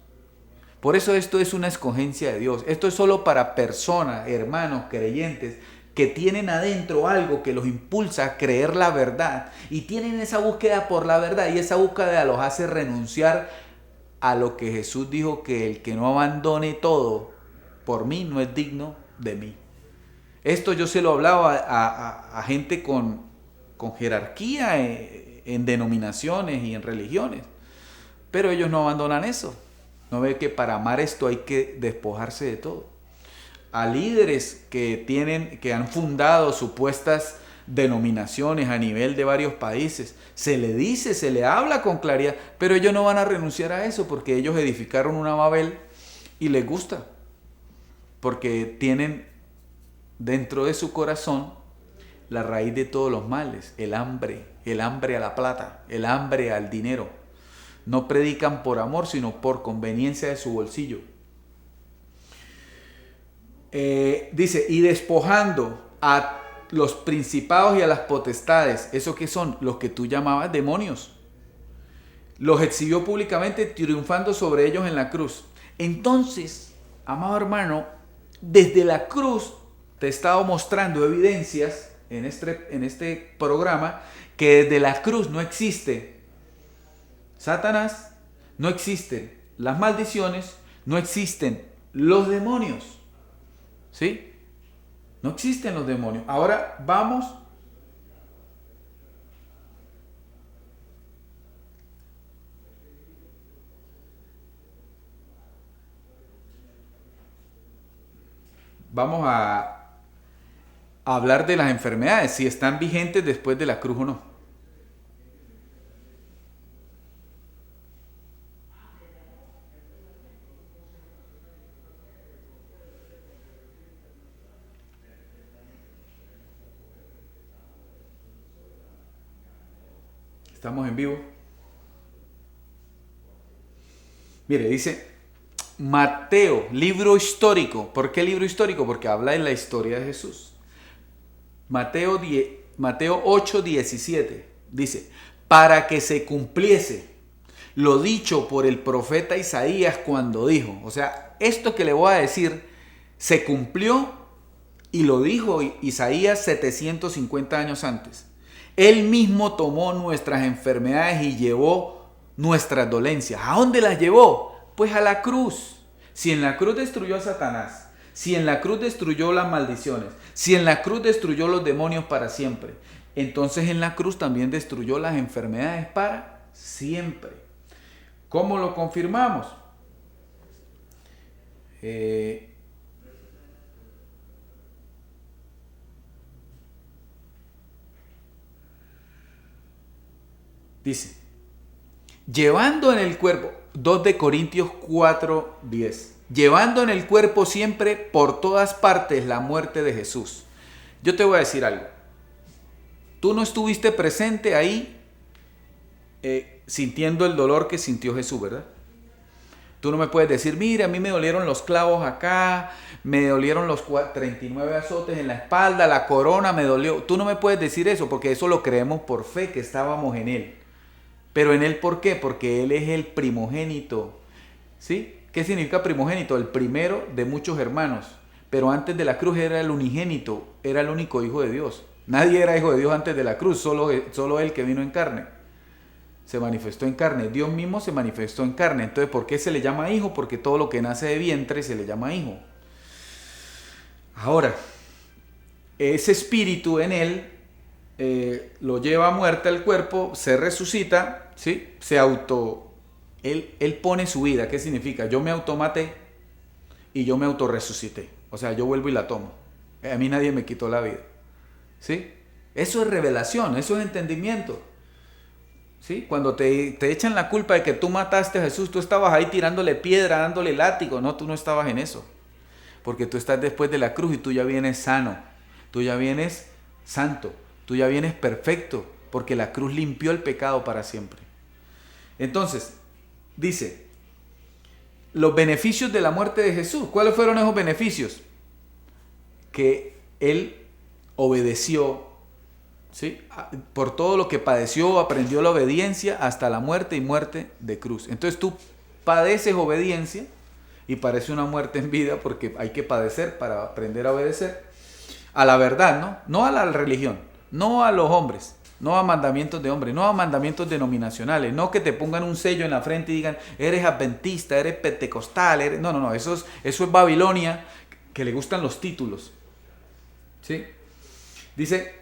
Por eso esto es una escogencia de Dios. Esto es solo para personas, hermanos, creyentes, que tienen adentro algo que los impulsa a creer la verdad. Y tienen esa búsqueda por la verdad. Y esa búsqueda los hace renunciar a lo que Jesús dijo, que el que no abandone todo por mí no es digno de mí. Esto yo se lo hablaba a gente con jerarquía en denominaciones y en religiones. Pero ellos no abandonan eso. No ve que para amar esto hay que despojarse de todo. A líderes que han fundado supuestas denominaciones a nivel de varios países, se le dice, se le habla con claridad, pero ellos no van a renunciar a eso porque ellos edificaron una Babel y les gusta. Porque tienen dentro de su corazón la raíz de todos los males, el hambre a la plata, el hambre al dinero. No predican por amor, sino por conveniencia de su bolsillo. Dice, y despojando a los principados y a las potestades, ¿eso qué son? Los que tú llamabas demonios. Los exhibió públicamente, triunfando sobre ellos en la cruz. Entonces, amado hermano, desde la cruz te he estado mostrando evidencias en este programa que desde la cruz no existe Satanás, no existen las maldiciones, no existen los demonios. ¿Sí? No existen los demonios. Ahora vamos a hablar de las enfermedades, si están vigentes después de la cruz o no. Estamos en vivo. Mire, dice Mateo, libro histórico. ¿Por qué libro histórico? Porque habla de la historia de Jesús. Mateo 8:17. Dice, para que se cumpliese lo dicho por el profeta Isaías cuando dijo, o sea, esto que le voy a decir se cumplió y lo dijo Isaías 750 años antes. Él mismo tomó nuestras enfermedades y llevó nuestras dolencias. ¿A dónde las llevó? Pues a la cruz. Si en la cruz destruyó a Satanás, si en la cruz destruyó las maldiciones, si en la cruz destruyó los demonios para siempre, entonces en la cruz también destruyó las enfermedades para siempre. ¿Cómo lo confirmamos? Dice, llevando en el cuerpo, 2 de Corintios 4:10, llevando en el cuerpo siempre por todas partes la muerte de Jesús. Yo te voy a decir algo. Tú no estuviste presente ahí sintiendo el dolor que sintió Jesús, ¿verdad? Tú no me puedes decir, mira, a mí me dolieron los clavos acá, me dolieron los 39 azotes en la espalda, la corona me dolió. Tú no me puedes decir eso porque eso lo creemos por fe, que estábamos en Él. Pero en Él, ¿por qué? Porque Él es el primogénito. ¿Sí? ¿Qué significa primogénito? El primero de muchos hermanos. Pero antes de la cruz era el unigénito, era el único hijo de Dios. Nadie era hijo de Dios antes de la cruz, solo Él que vino en carne. Se manifestó en carne. Dios mismo se manifestó en carne. Entonces, ¿por qué se le llama hijo? Porque todo lo que nace de vientre se le llama hijo. Ahora, ese espíritu en Él lo lleva a muerte al cuerpo, se resucita, ¿sí? Él pone su vida. ¿Qué significa? Yo me automaté y yo me autorresucité. O sea, yo vuelvo y la tomo. A mí nadie me quitó la vida. ¿Sí? Eso es revelación, eso es entendimiento. ¿Sí? Cuando te echan la culpa de que tú mataste a Jesús, tú estabas ahí tirándole piedra, dándole látigo. No, tú no estabas en eso. Porque tú estás después de la cruz y tú ya vienes sano. Tú ya vienes santo. Tú ya vienes perfecto, porque la cruz limpió el pecado para siempre. Entonces, dice, los beneficios de la muerte de Jesús. ¿Cuáles fueron esos beneficios? Que Él obedeció, ¿sí? Por todo lo que padeció, aprendió la obediencia hasta la muerte y muerte de cruz. Entonces tú padeces obediencia y parece una muerte en vida porque hay que padecer para aprender a obedecer a la verdad, ¿no? No a la religión. No a los hombres, no a mandamientos de hombres, no a mandamientos denominacionales, no que te pongan un sello en la frente y digan, eres adventista, eres pentecostal, No, eso es Babilonia, que le gustan los títulos. ¿Sí? Dice,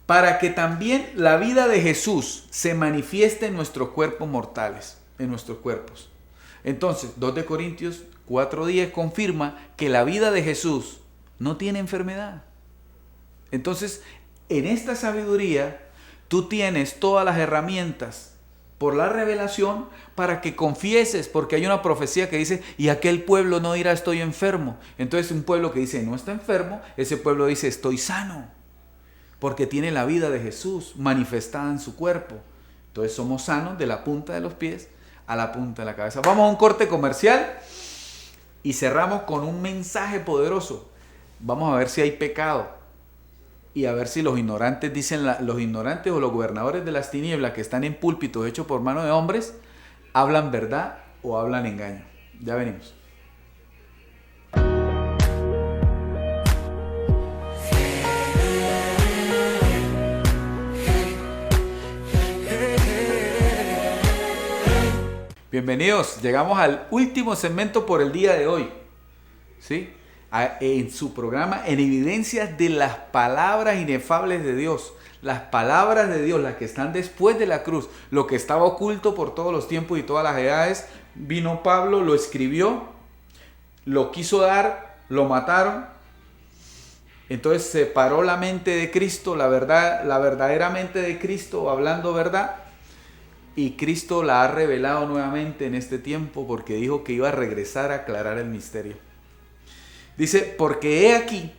para que también la vida de Jesús se manifieste en nuestros cuerpos mortales, en nuestros cuerpos. Entonces, 2 de Corintios 4:10 confirma que la vida de Jesús no tiene enfermedad. Entonces, en esta sabiduría, tú tienes todas las herramientas por la revelación para que confieses, porque hay una profecía que dice, y aquel pueblo no dirá estoy enfermo. Entonces, un pueblo que dice no está enfermo, ese pueblo dice estoy sano, porque tiene la vida de Jesús manifestada en su cuerpo. Entonces, somos sanos de la punta de los pies a la punta de la cabeza. Vamos a un corte comercial y cerramos con un mensaje poderoso. Vamos a ver si hay pecado. Y a ver si los ignorantes los ignorantes o los gobernadores de las tinieblas que están en púlpitos hechos por mano de hombres, hablan verdad o hablan engaño. Ya venimos. Bienvenidos, llegamos al último segmento por el día de hoy. ¿Sí? En su programa En Evidencias de las Palabras Inefables de Dios. Las palabras de Dios, las que están después de la cruz, lo que estaba oculto por todos los tiempos y todas las edades, vino Pablo, lo escribió, lo quiso dar, lo mataron. Entonces separó la mente de Cristo, la verdadera mente de Cristo, hablando verdad, y Cristo la ha revelado nuevamente en este tiempo porque dijo que iba a regresar a aclarar el misterio. Dice, porque he aquí,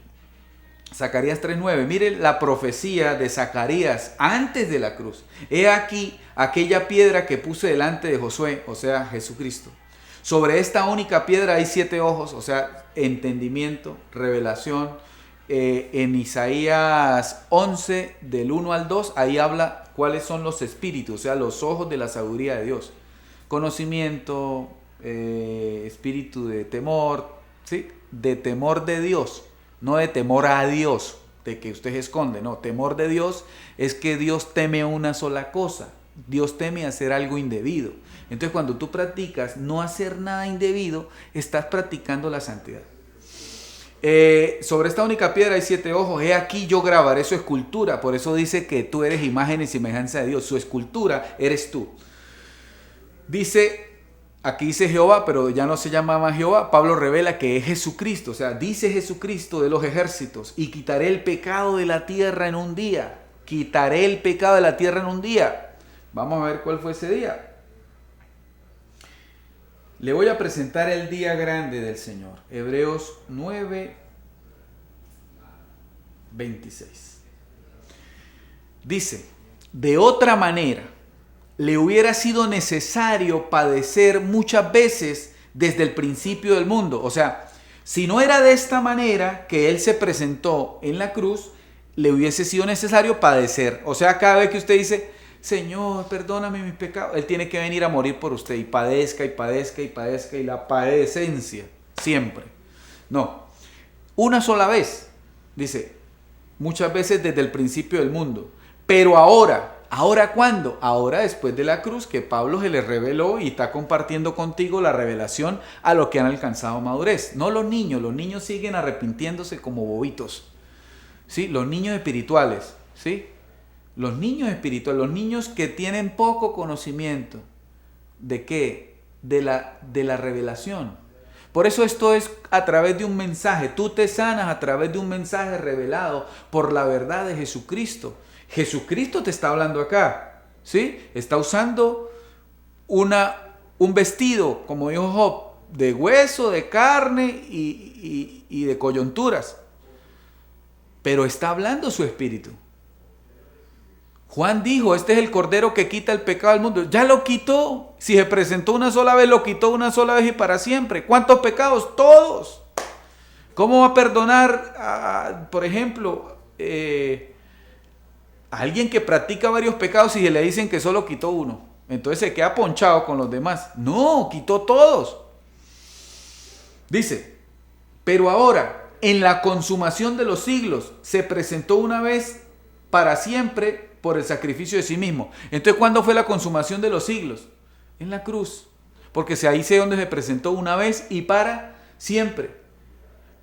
Zacarías 3:9, mire la profecía de Zacarías antes de la cruz. He aquí aquella piedra que puse delante de Josué, o sea, Jesucristo. Sobre esta única piedra hay 7 ojos, o sea, entendimiento, revelación, en Isaías 11, del 1 al 2, ahí habla cuáles son los espíritus, o sea, los ojos de la sabiduría de Dios. Conocimiento, espíritu de temor, ¿sí? De temor de Dios, no de temor a Dios, de que usted se esconde, no, temor de Dios es que Dios teme una sola cosa, Dios teme hacer algo indebido. Entonces cuando tú practicas no hacer nada indebido, estás practicando la santidad. Sobre esta única piedra hay 7 ojos, he aquí yo grabaré su escultura, por eso dice que tú eres imagen y semejanza de Dios, su escultura eres tú. Dice, aquí dice Jehová, pero ya no se llama más Jehová. Pablo revela que es Jesucristo, o sea, dice Jesucristo de los ejércitos, y quitaré el pecado de la tierra en un día. Quitaré el pecado de la tierra en un día. Vamos a ver cuál fue ese día. Le voy a presentar el día grande del Señor. Hebreos 9, 26. Dice, de otra manera, le hubiera sido necesario padecer muchas veces desde el principio del mundo. O sea, si no era de esta manera que Él se presentó en la cruz, le hubiese sido necesario padecer. O sea, cada vez que usted dice, Señor, perdóname mis pecados, Él tiene que venir a morir por usted y padezca y padezca y padezca y la padecencia siempre. No, una sola vez, dice, muchas veces desde el principio del mundo. Pero ahora, ¿ahora cuándo? Ahora después de la cruz que Pablo se le reveló y está compartiendo contigo la revelación a los que han alcanzado madurez. No los niños siguen arrepintiéndose como bobitos. ¿Sí? Los niños espirituales, ¿sí? Los niños espirituales, los niños que tienen poco conocimiento. ¿De qué? De la revelación. Por eso esto es a través de un mensaje. Tú te sanas a través de un mensaje revelado por la verdad de Jesucristo. Jesucristo te está hablando acá, ¿sí? Está usando un vestido, como dijo Job, de hueso, de carne y de coyunturas. Pero está hablando su espíritu. Juan dijo, este es el Cordero que quita el pecado del mundo. Ya lo quitó. Si se presentó una sola vez, lo quitó una sola vez y para siempre. ¿Cuántos pecados? Todos. ¿Cómo va a perdonar, por ejemplo, a alguien que practica varios pecados y se le dicen que solo quitó uno? Entonces se queda ponchado con los demás. No, quitó todos. Dice, pero ahora, en la consumación de los siglos, se presentó una vez para siempre por el sacrificio de sí mismo. Entonces, ¿cuándo fue la consumación de los siglos? En la cruz. Porque ahí sé donde se presentó una vez y para siempre.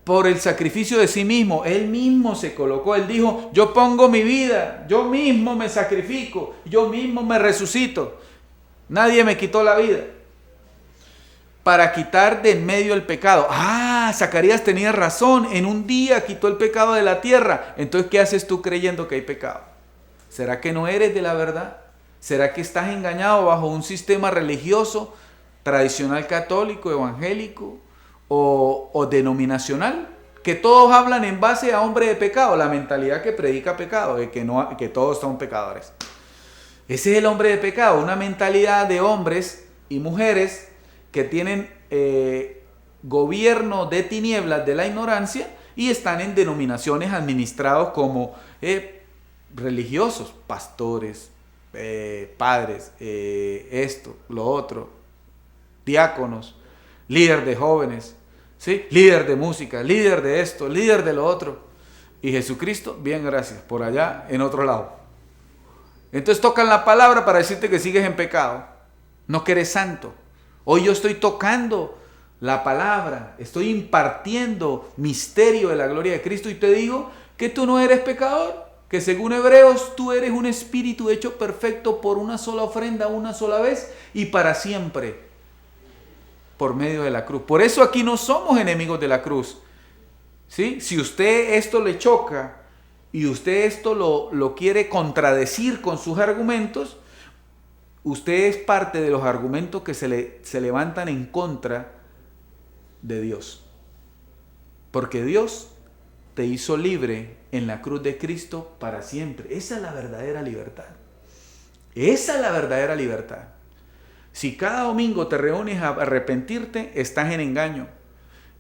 Por el sacrificio de sí mismo. Él mismo se colocó. Él dijo, yo pongo mi vida. Yo mismo me sacrifico. Yo mismo me resucito. Nadie me quitó la vida. Para quitar de en medio el pecado. Ah, Zacarías tenía razón. En un día quitó el pecado de la tierra. Entonces, ¿qué haces tú creyendo que hay pecado? ¿Será que no eres de la verdad? ¿Será que estás engañado bajo un sistema religioso, tradicional católico, evangélico o denominacional? Que todos hablan en base a hombre de pecado, la mentalidad que predica pecado, de que todos son pecadores. Ese es el hombre de pecado, una mentalidad de hombres y mujeres que tienen gobierno de tinieblas de la ignorancia y están en denominaciones administrados como religiosos, pastores, padres, esto, lo otro, diáconos, líder de jóvenes, ¿sí? Líder de música, líder de esto, líder de lo otro. Y Jesucristo, bien, gracias, por allá en otro lado. Entonces tocan la palabra para decirte que sigues en pecado, no que eres santo. Hoy yo estoy tocando la palabra, estoy impartiendo misterio de la gloria de Cristo y te digo que tú no eres pecador. Que según Hebreos tú eres un espíritu hecho perfecto por una sola ofrenda, una sola vez y para siempre, por medio de la cruz. Por eso aquí no somos enemigos de la cruz, ¿sí? Si usted esto le choca y usted esto lo quiere contradecir con sus argumentos, usted es parte de los argumentos que se levantan en contra de Dios. Porque Dios te hizo libre en la cruz de Cristo para siempre. Esa es la verdadera libertad. Esa es la verdadera libertad. Si cada domingo te reúnes a arrepentirte, estás en engaño.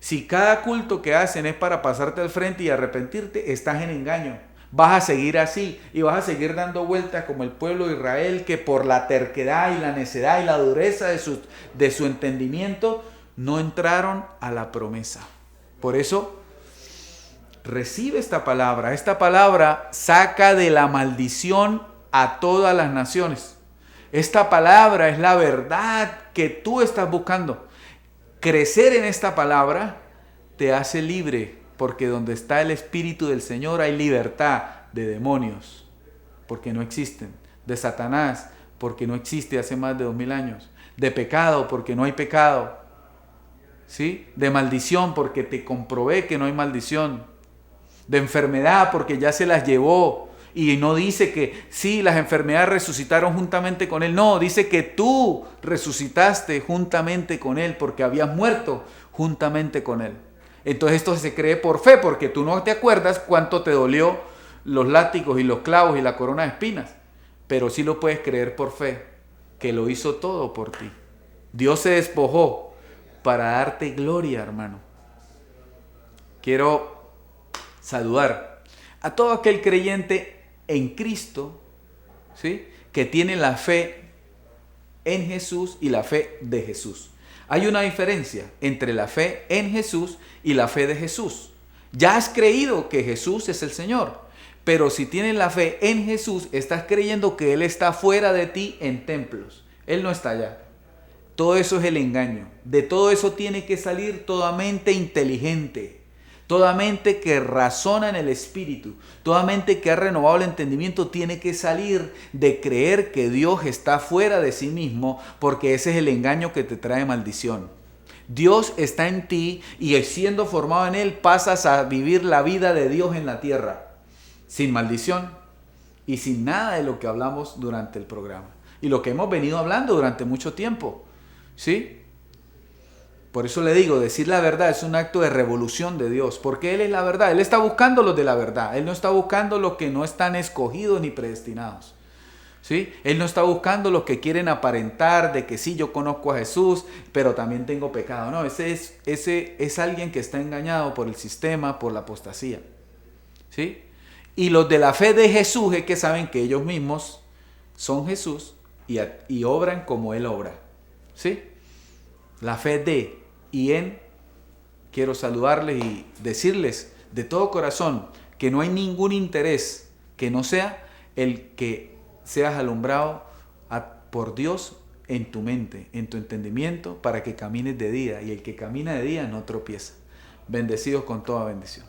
Si cada culto que hacen es para pasarte al frente y arrepentirte, estás en engaño. Vas a seguir así y vas a seguir dando vueltas como el pueblo de Israel, que por la terquedad y la necedad y la dureza de su entendimiento no entraron a la promesa. Por eso, recibe esta palabra. Esta palabra saca de la maldición a todas las naciones. Esta palabra es la verdad que tú estás buscando. Crecer en esta palabra te hace libre, porque donde está el Espíritu del Señor hay libertad de demonios, porque no existen, de Satanás, porque no existe hace más de 2000 años, de pecado, porque no hay pecado, ¿sí? De maldición, porque te comprobé que no hay maldición, de enfermedad, porque ya se las llevó. Y no dice que sí, las enfermedades resucitaron juntamente con Él. No, dice que tú resucitaste juntamente con Él porque habías muerto juntamente con Él. Entonces esto se cree por fe, porque tú no te acuerdas cuánto te dolió los látigos y los clavos y la corona de espinas. Pero sí lo puedes creer por fe, que lo hizo todo por ti. Dios se despojó para darte gloria, hermano. Quiero saludar a todo aquel creyente en Cristo, ¿sí?, que tiene la fe en Jesús y la fe de Jesús. Hay una diferencia entre la fe en Jesús y la fe de Jesús. Ya has creído que Jesús es el Señor, pero si tienes la fe en Jesús, estás creyendo que Él está fuera de ti en templos. Él no está allá. Todo eso es el engaño. De todo eso tiene que salir toda mente inteligente. Toda mente que razona en el Espíritu, toda mente que ha renovado el entendimiento tiene que salir de creer que Dios está fuera de sí mismo, porque ese es el engaño que te trae maldición. Dios está en ti y siendo formado en Él pasas a vivir la vida de Dios en la tierra, sin maldición y sin nada de lo que hablamos durante el programa y lo que hemos venido hablando durante mucho tiempo, ¿sí? Por eso le digo, decir la verdad es un acto de revolución de Dios, porque Él es la verdad. Él está buscando los de la verdad. Él no está buscando los que no están escogidos ni predestinados, ¿sí? Él no está buscando los que quieren aparentar de que sí, yo conozco a Jesús, pero también tengo pecado. No, ese es alguien que está engañado por el sistema, por la apostasía, ¿sí? Y los de la fe de Jesús es que saben que ellos mismos son Jesús y obran como Él obra, ¿sí? La fe de y en, quiero saludarles y decirles de todo corazón que no hay ningún interés que no sea el que seas alumbrado por Dios en tu mente, en tu entendimiento, para que camines de día, y el que camina de día no tropieza. Bendecidos con toda bendición.